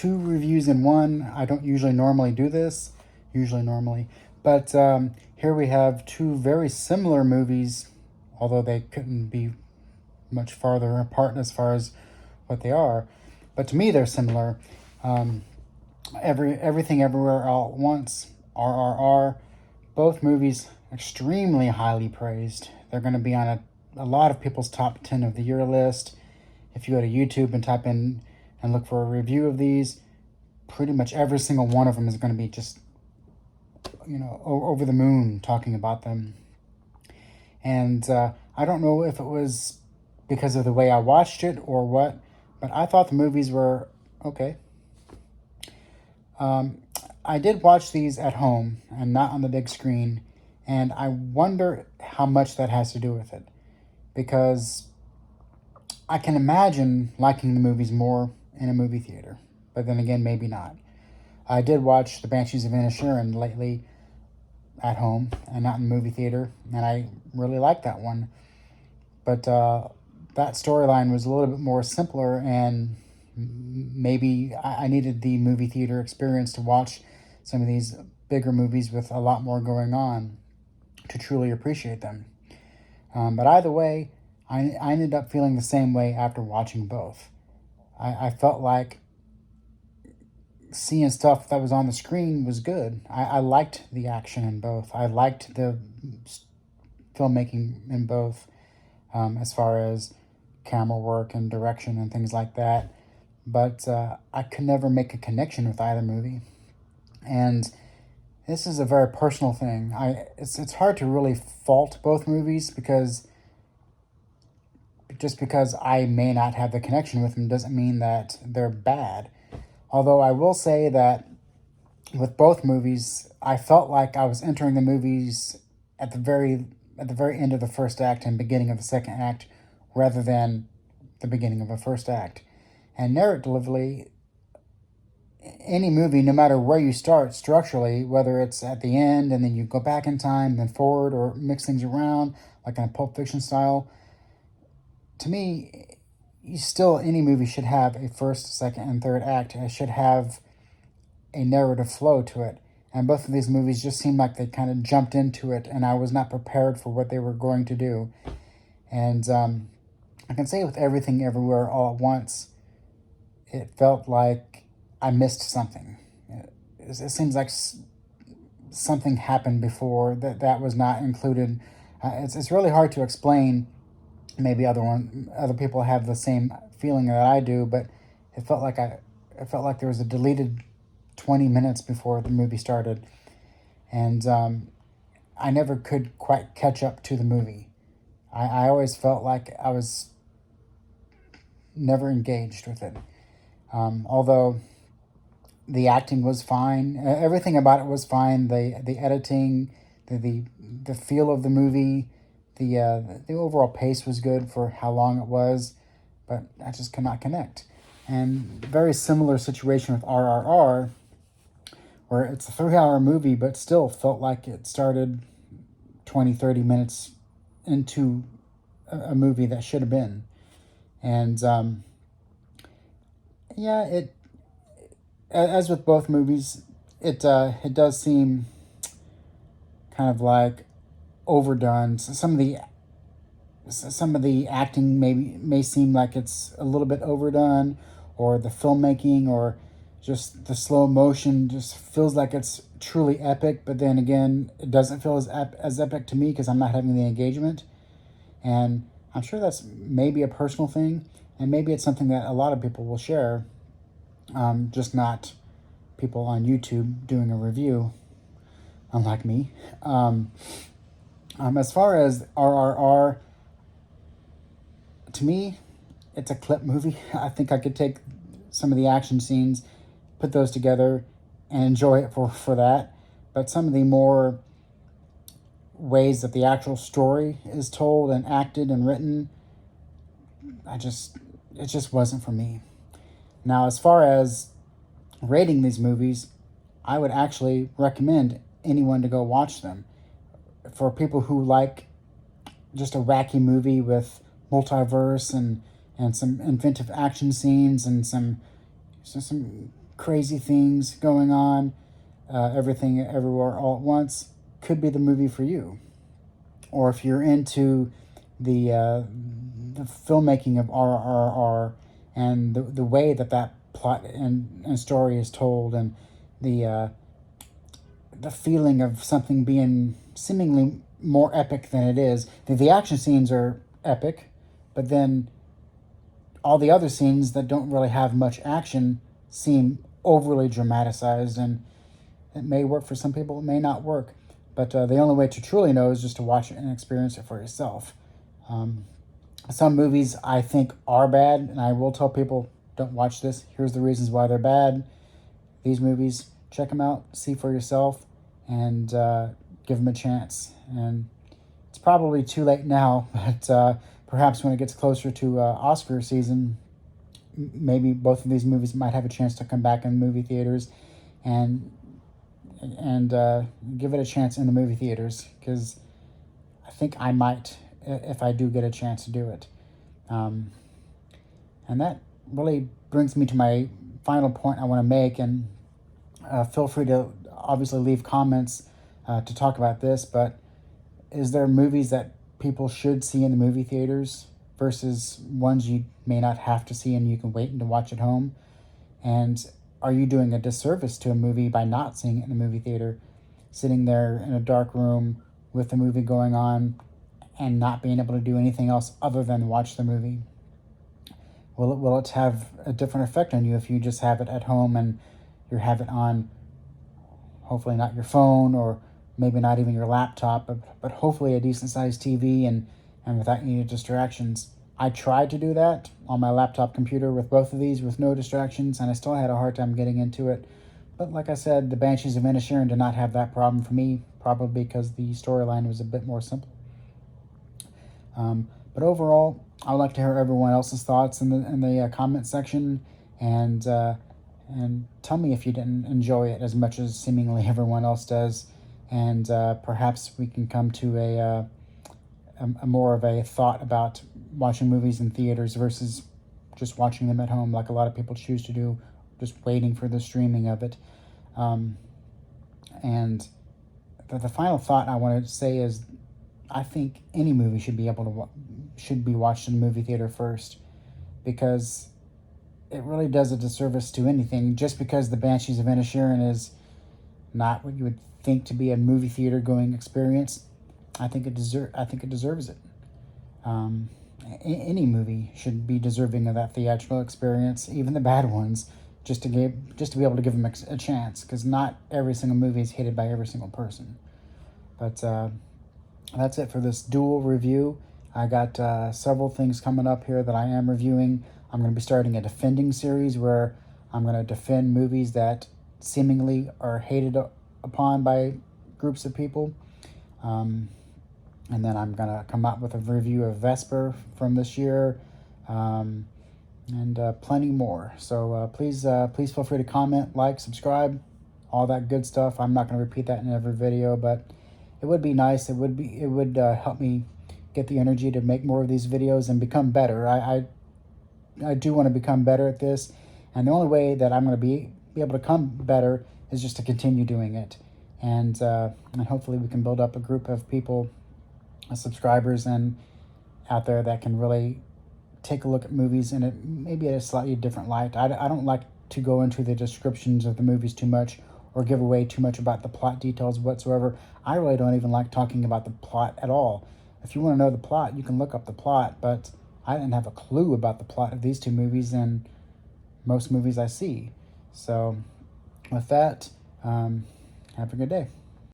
two reviews in one. I don't usually normally do this, but here we have two very similar movies, although they couldn't be much farther apart as far as what they are. But to me, they're similar. Um, Everything Everywhere All at Once, RRR, both movies extremely highly praised. They're going to be on a lot of people's top 10 of the year list. If you go to YouTube and type in and look for a review of these, pretty much every single one of them is going to be just, over the moon talking about them. And I don't know if it was because of the way I watched it or what, but I thought the movies were okay. I did watch these at home and not on the big screen, and I wonder how much that has to do with it. Because I can imagine liking the movies more in a movie theater, but then again, maybe not. I did watch The Banshees of Inisherin lately at home and not in the movie theater, and I really liked that one. But that storyline was a little bit more simpler, and maybe I needed the movie theater experience to watch some of these bigger movies with a lot more going on to truly appreciate them. But either way, I ended up feeling the same way after watching both. I felt like seeing stuff that was on the screen was good. I liked the action in both. I liked the filmmaking in both, as far as camera work and direction and things like that. But I could never make a connection with either movie. And this is a very personal thing. It's hard to really fault both movies because just because I may not have the connection with them doesn't mean that they're bad. Although I will say that with both movies, I felt like I was entering the movies at the very end of the first act and beginning of the second act rather than the beginning of a first act. And narratively, any movie, no matter where you start structurally, whether it's at the end and then you go back in time, then forward, or mix things around, like in a Pulp Fiction style, to me, any movie should have a first, second, and third act. It should have a narrative flow to it. And both of these movies just seemed like they kind of jumped into it, and I was not prepared for what they were going to do. And I can say with Everything Everywhere All at Once, it felt like I missed something. It seems like something happened before that was not included. It's really hard to explain. Maybe other people have the same feeling that I do, but it felt like there was a deleted 20 minutes before the movie started, and I never could quite catch up to the movie. I always felt like I was never engaged with it. Although the acting was fine, everything about it was fine. The editing, the feel of the movie, the overall pace was good for how long it was, but I just could not connect. And very similar situation with RRR, where it's a 3-hour movie, but still felt like it started 20, 30 minutes into a movie that should have been. And as with both movies, it does seem kind of like overdone. So some of the acting may seem like it's a little bit overdone, or the filmmaking, or just the slow motion just feels like it's truly epic. But then again, it doesn't feel as epic to me because I'm not having the engagement. And I'm sure that's maybe a personal thing, and maybe it's something that a lot of people will share, just not people on YouTube doing a review, unlike me. As far as RRR, to me, it's a clip movie. I think I could take some of the action scenes, put those together, and enjoy it for that. But some of the more ways that the actual story is told and acted and written, it just wasn't for me. Now, as far as rating these movies, I would actually recommend anyone to go watch them. For people who like just a wacky movie with multiverse and some inventive action scenes and some crazy things going on, everything everywhere all at once, could be the movie for you. Or if you're into the filmmaking of RRR and the way that plot and story is told, and the feeling of something being seemingly more epic than it is. The action scenes are epic, but then all the other scenes that don't really have much action seem overly dramatized, and it may work for some people, it may not work. But the only way to truly know is just to watch it and experience it for yourself. Some movies I think are bad, and I will tell people, don't watch this. Here's the reasons why they're bad. These movies, check them out, see for yourself, and give them a chance. And it's probably too late now, but perhaps when it gets closer to Oscar season, maybe both of these movies might have a chance to come back in movie theaters, and give it a chance in the movie theaters, because I think I might, if I do get a chance to do it. And that really brings me to my final point I want to make, and feel free to obviously leave comments to talk about this, but is there movies that people should see in the movie theaters versus ones you may not have to see and you can wait and to watch at home? And are you doing a disservice to a movie by not seeing it in the movie theater, sitting there in a dark room with the movie going on and not being able to do anything else other than watch the movie? Will it have a different effect on you if you just have it at home and you have it on, hopefully not your phone, or maybe not even your laptop, but hopefully a decent-sized TV and without any distractions? I tried to do that on my laptop computer with both of these with no distractions, and I still had a hard time getting into it. But like I said, the Banshees of Inisherin did not have that problem for me, probably because the storyline was a bit more simple. But overall, I would like to hear everyone else's thoughts in the comment section, and tell me if you didn't enjoy it as much as seemingly everyone else does, and perhaps we can come to a more of a thought about watching movies in theaters versus just watching them at home, like a lot of people choose to do, just waiting for the streaming of it. And the final thought I want to say is, I think any movie should be watched in a movie theater first, because it really does a disservice to anything. Just because the Banshees of Inisherin is not what you would think to be a movie theater going experience, I think it deserves it. Any movie should be deserving of that theatrical experience, even the bad ones, just to be able to give them a chance, because not every single movie is hated by every single person. But that's it for this dual review. I got several things coming up here that I am reviewing. I'm going to be starting a defending series where I'm going to defend movies that seemingly are hated upon by groups of people. And then I'm going to come out with a review of Vesper from this year, and plenty more. So please feel free to comment, like, subscribe, all that good stuff. I'm not going to repeat that in every video, but it would be nice. It would help me get the energy to make more of these videos and become better. I do want to become better at this, and the only way that I'm going to be able to become better is just to continue doing it, and hopefully we can build up a group of people, subscribers, and out there that can really take a look at movies in maybe a slightly different light. I don't like to go into the descriptions of the movies too much or give away too much about the plot details whatsoever. I really don't even like talking about the plot at all. If you want to know the plot, you can look up the plot, but I didn't have a clue about the plot of these two movies and most movies I see. So with that, have a good day.